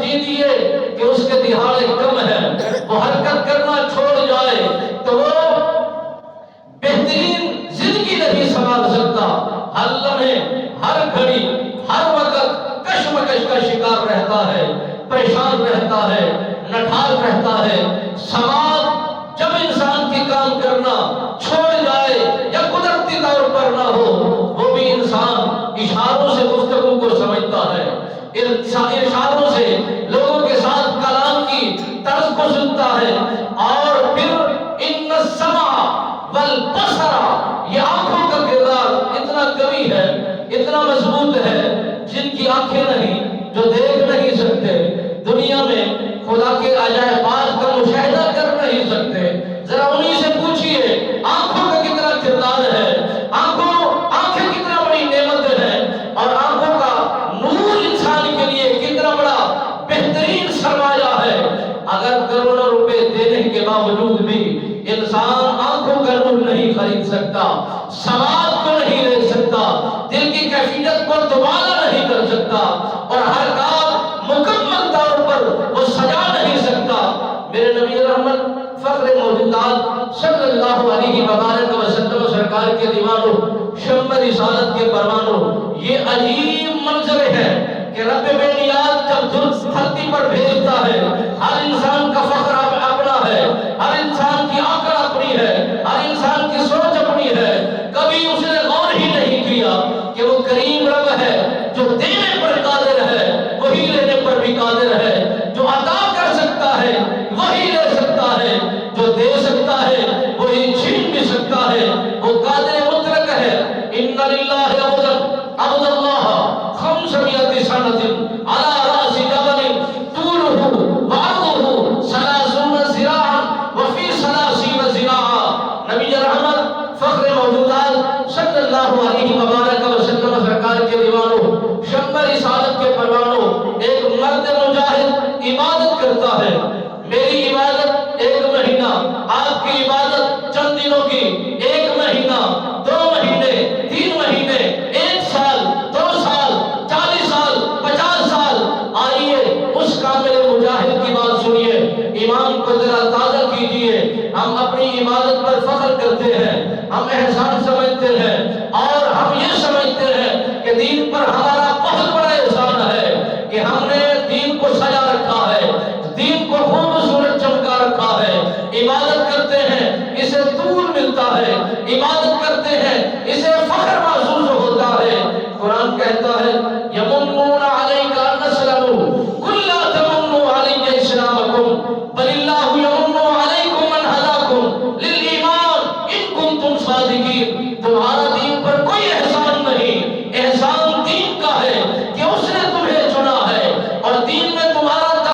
ترجیح دیے کہ اس کے دہاڑے کم ہیں، وہ حرکت کرنا چھوڑ جائے تو وہ بہترین زندگی نہیں سنبھال سکتا۔ ہر لمحے، ہر گھڑی، ہر وقت کشمکش کا شکار رہتا ہے، پریشان رہتا ہے، نٹھال رہتا ہے۔ سماج جب انسان کی کام کرنا چھوڑ جائے یا قدرتی طور پر نہ ہو، وہ بھی انسان اشاروں سے گفتگو کو سمجھتا ہے، اشاروں سے لوگوں کے ساتھ کلام کی طرز کو سنتا ہے۔ اور پھر ان السمع والبصر، یہ آنکھوں کا کردار اتنا قوی ہے، اتنا مضبوط ہے، جن کی آنکھیں نہیں، جو دیکھ نہیں سکتے، دنیا میں خدا کے عجائبات کا مشاہدہ کر نہیں سکتے، ذرا انہی سے پوچھئے آنکھوں کا کتنا کردار ہے، آنکھیں کتنا بڑی نعمت ہے، اور آنکھوں کا نور انسان کے لیے کتنا بڑا بہترین سرمایہ ہے۔ اگر کروڑوں روپے دینے کے باوجود بھی انسان آنکھوں کا نور نہیں خرید سکتا، سماعت کو نہیں لے سکتا، دل کی کیفیت کو دوبارہ نہیں کر سکتا، اور ہر کام مکمل طور پر وہ سجا نہیں سکتا۔ میرے نبی رحمت فخر موجودات صلی اللہ علیہ وبارک وسلم سرکار کے دیوانوں، شمع رسالت کے پروانوں، یہ عجیب منظر ہے کہ رب بے نیاز جب دھرتی پر بھیجتا ہے، ہر انسان کا فخر اپنا ہے، ہر انسان کی عقل اپنی ہے، ہر انسان کی سوچ اپنی ہے۔ کبھی اس نے غور ہی نہیں کیا کہ وہ کریم رب ہے، جو دینے پر قادر ہے وہی لینے پر بھی قادر ہے، جو عطا کر سکتا ہے وہی لے سکتا ہے، جو دے سکتا ہے وہی چھین بھی سکتا ہے، وہ قادر مطلق ہے۔ ان للہ عبد اللہ خمسمائة سنة على رأس جبل طوله وعرضه 30 ذراعا وفي 30 ذراعا۔ نبی رحمت فخر موجودات صلی اللہ علیہ وبارک وسلم سرکار کے دیوانوں، شمع رسالت کے پروانوں، ایک مرد مجاہد عبادت کرتا ہے۔ میری عبادت 1 مہینہ، آپ کی عبادت چند دنوں کی، 1 مہینہ، 2 مہینے، 3 مہینے، 1 سال، 2 سال، 40 سال، 50 سال۔ آئیے اس کامل مجاہد کی بات سنیے، ایمان کو ذرا تازہ کیجئے۔ ہم اپنی عبادت پر فخر کرتے ہیں، ہم احسان سمجھتے ہیں، اور ہم یہ سمجھتے ہیں کہ دین پر ہمارا بہت بڑا احسان ہے کہ ہم نے دین کو سجا رکھا ہے، دین کو خوبصورت چمکا رکھا ہے۔ عبادت کرتے ہیں، اسے طول ملتا ہے، عبادت کرتے ہیں، اسے فخر محسوس ہوتا ہے۔ قرآن کہتا ہے یمنون علیک ان اسلموا قل لا تمنوا علی اسلامکم بل اللہ یمن علیکم ان ہداکم للایمان ان کنتم صادقین۔ تمہارا دین